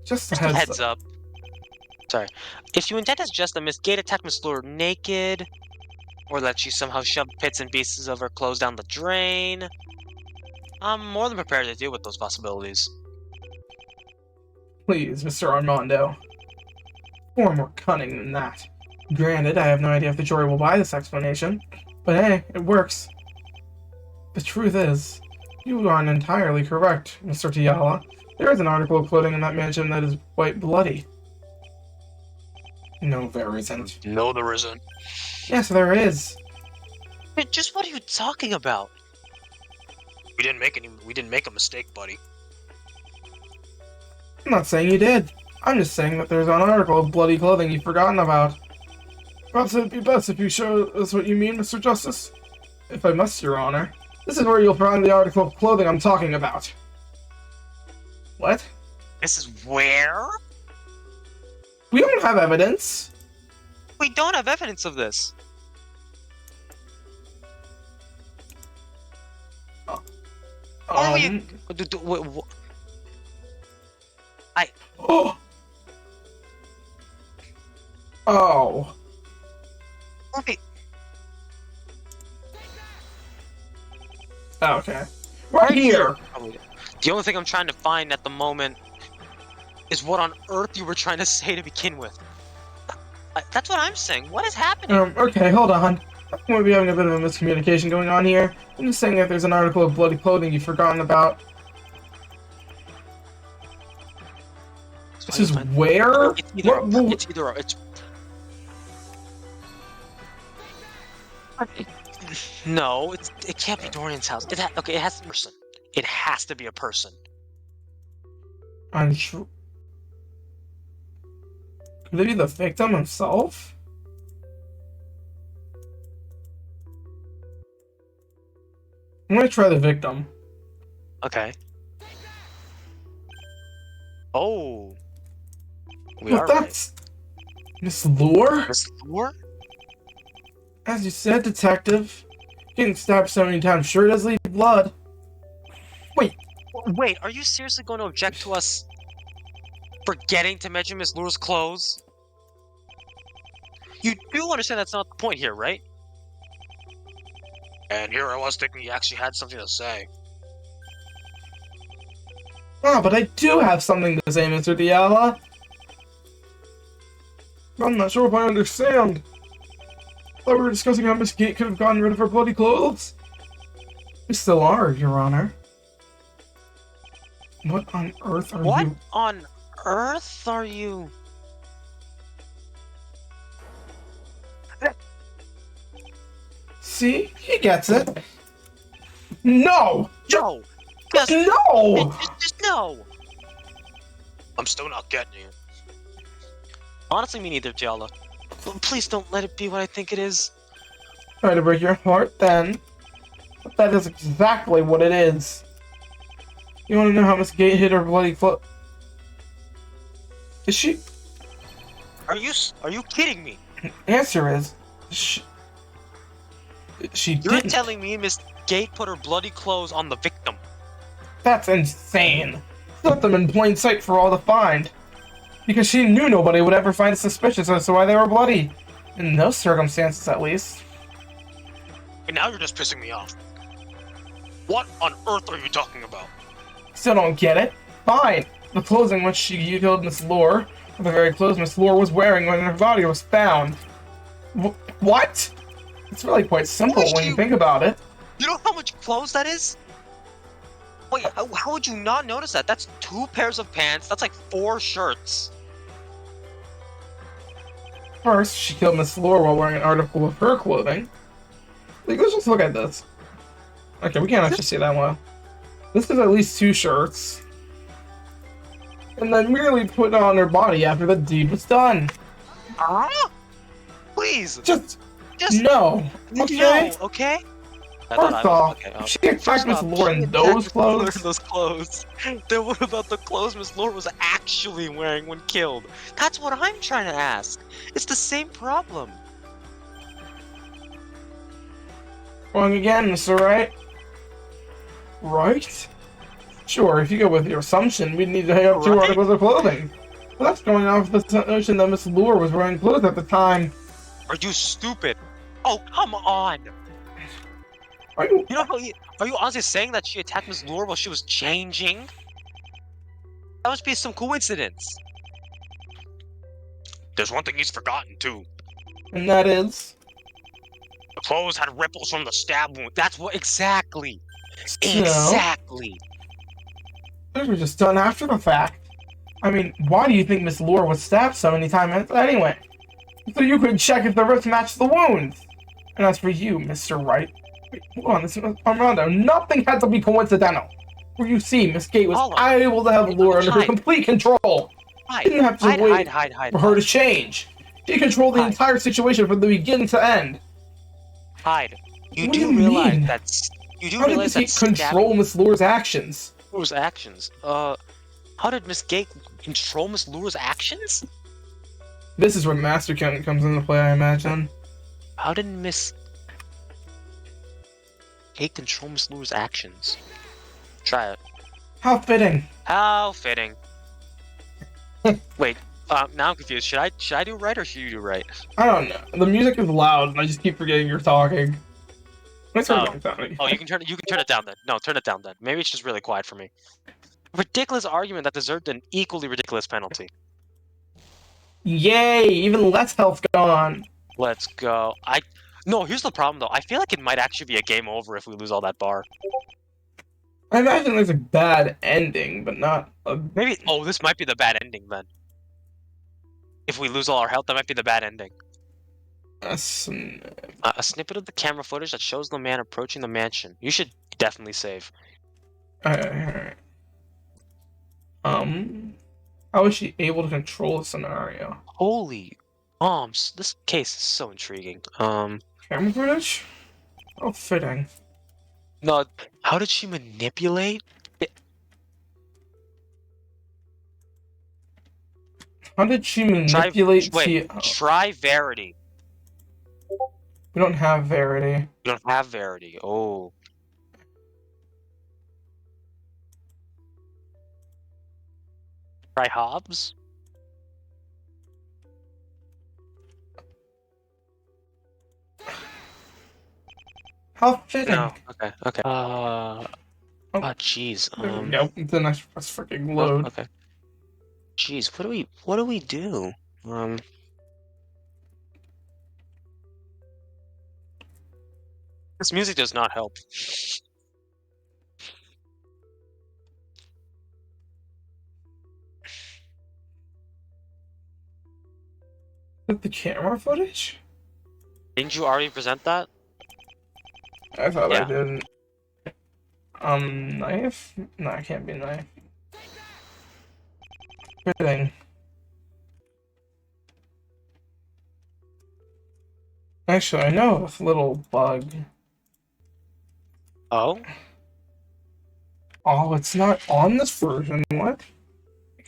Just a heads up. Sorry. If you intend to suggest that Miss Gate attacked Miss Lure naked, or that she somehow shoved bits and pieces of her clothes down the drain, I'm more than prepared to deal with those possibilities. Please, Mr. Armando. Far more cunning than that. Granted, I have no idea if the jury will buy this explanation, but hey, it works. The truth is, you aren't entirely correct, Mr. Tiala. There is an article of clothing in that mansion that is quite bloody. No, there isn't. No, there isn't. Yes, there is. Just what are you talking about? We didn't make a mistake, buddy. I'm not saying you did. I'm just saying that there's an article of bloody clothing you've forgotten about. Perhaps it'd be best if you show us what you mean, Mr. Justice. If I must, Your Honor. This is where you'll find the article of clothing I'm talking about. What? This is where? We don't have evidence. We don't have evidence of this. I... Oh! Oh. Okay. Okay. Right here! The only thing I'm trying to find at the moment is what on earth you were trying to say to begin with. That's what I'm saying. What is happening? Okay, hold on. I think we'll be having a bit of a miscommunication going on here. I'm just saying that there's an article of bloody clothing you've forgotten about. This is where? It's either. What? It's either. It's. No, it can't be Dorian's house. Okay, it has to be a person. It has to be a person. I'm sure. Could it be the victim himself? I'm gonna try the victim. Okay. Oh. We But are that's Miss Lure? right. Miss Lure? As you said, detective. Getting stabbed so many times sure does leave blood. Wait, are you seriously going to object to us forgetting to mention Miss Lure's clothes? You do understand that's not the point here, right? And here I was thinking you actually had something to say. Ah, but I do have something to say, Mr. Diala. I'm not sure if I understand. I thought we were discussing how Miss Gate could have gotten rid of her bloody clothes. We still are, Your Honor. What on earth are you... What on earth are you... See? He gets it. No! No! Just, No! just no! I'm still not getting you. Honestly, me neither, Gialla. Please don't let it be what I think it is. Try to break your heart, then. But that is exactly what it is. You want to know how Miss Gate hid her bloody clothes? Is she... Are you kidding me? Answer is... She You're didn't. telling me Miss Gate put her bloody clothes on the victim. That's insane. She left them in plain sight for all to find. Because she knew nobody would ever find it suspicious as to why they were bloody. In those circumstances, at least. And now you're just pissing me off. What on earth are you talking about? Still don't get it? Fine. The clothes in which she killed Miss Lure were the very clothes Miss Lure was wearing when her body was found. What? It's really quite simple when you think about it. You know how much clothes that is? Wait, how would you not notice that? That's 2 pairs of pants. That's like 4 shirts. First, she killed Miss Lure while wearing an article of her clothing. Like, let's just look at this. Okay, we can't actually see that well. This is at least 2 shirts. And then merely put on her body after the deed was done. Please! Just no. Okay? No, okay? First off, if she attacked Miss Lure in those clothes. Those clothes. Then what about the clothes Miss Lure was actually wearing when killed? That's what I'm trying to ask. It's the same problem. Wrong again, Mr. Right? Right? Sure, if you go with your assumption, we'd need to hang up 2 articles of clothing. But that's going off the notion that Miss Lure was wearing clothes at the time. Are you stupid? Oh, come on! Are you... Are you honestly saying that she attacked Miss Lure while she was changing? That must be some coincidence. There's one thing he's forgotten, too. And that is... The clothes had ripples from the stab wound. That's what... Exactly! So, Exactly! those were just done after the fact. I mean, why do you think Miss Lure was stabbed so many times anyway? So you could check if the rips matched the wounds. And as for you, Mr. Wright... Wait, hold on, this is Armando. Nothing had to be coincidental. Where you see, Miss Gate was able to have Lure under her complete control. Didn't have to wait for her to change. She controlled the entire situation from the beginning to end. Hyde, What do you mean? You do How did realize Miss that Gate control Miss Lure's actions? Lure's actions? How did Miss Gate control Miss Lure's actions? This is where Master Count comes into play, I imagine. How did Miss Gate control Miss Lure's actions? Try it. How fitting. How fitting. Wait, now I'm confused. Should I do right or should you do right? I don't know. The music is loud, and I just keep forgetting you're talking. Let's turn it down. Oh, you can turn it down then. No, turn it down then. Maybe it's just really quiet for me. ridiculous argument that deserved an equally ridiculous penalty. Yay! Even less health gone. Let's go. No, here's the problem though. I feel like it might actually be a game over if we lose all that bar. I imagine there's a bad ending, but not a... Maybe. Oh, this might be the bad ending then. If we lose all our health, that might be the bad ending. A snippet of the camera footage that shows the man approaching the mansion. You should definitely save. Alright. How is she able to control the scenario? Holy this case is so intriguing. Camera footage? How fitting. No, how did she manipulate it? How did she manipulate Try Verity. We don't have Verity. You don't have Verity. Oh. Try Hobbs? How fitting. No. Okay. Jeez. Nope. The next press freaking load. Oh, okay. Jeez, what do we do? This music does not help. With the camera footage? Didn't you already present that? I thought I didn't. Knife? No, it can't be a knife. Fitting. Actually, I know this little bug. Oh? Oh, it's not on this version. What?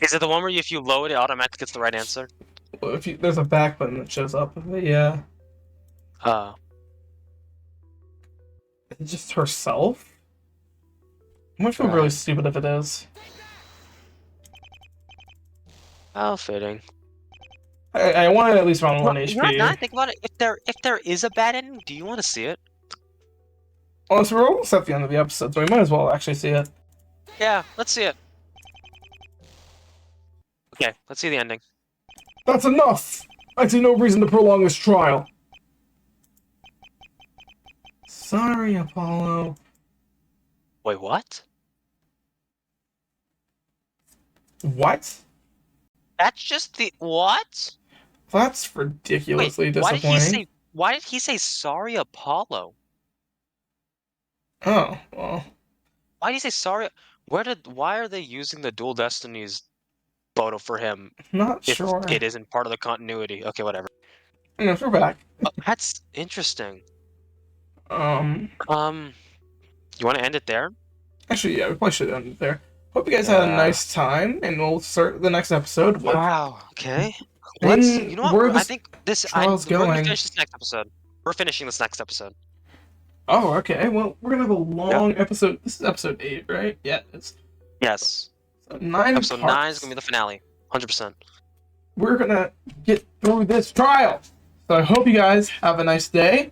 Is it the one where if you load it, automatically gets the right answer? Well, there's a back button that shows up. Yeah. Is it just herself? I'm gonna feel really stupid if it is. How fitting. I want it at least around 1 HP. Now think about it. If there is a bad ending, do you want to see it? Well, so we're almost at the end of the episode, so we might as well actually see it. Yeah, let's see it. Okay, let's see the ending. That's enough! I see no reason to prolong this trial. Sorry, Apollo. Wait, what? What? That's just the what? That's ridiculously disappointing. Why did he say sorry, Apollo? Oh, well. Why did he say sorry? Why are they using the Dual Destinies photo for him? Not sure. It isn't part of the continuity. Okay, whatever. Yes, we're back. That's interesting. You want to end it there? Actually, yeah, we probably should end it there. Hope you guys had a nice time, and we'll start the next episode with... Wow, okay. You know what? I think we're gonna finish this next episode. We're finishing this next episode. Oh, okay. Well, we're gonna have a long episode. This is episode 8, right? Yeah, it's... Yes. So 9 Episode 9 is gonna be the finale. 100%. We're gonna get through this trial. So I hope you guys have a nice day.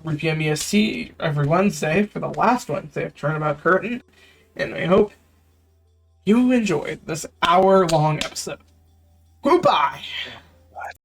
3 p.m. EST every Wednesday for the last Wednesday of Turnabout Curtain. And I hope you enjoyed this hour-long episode. Goodbye!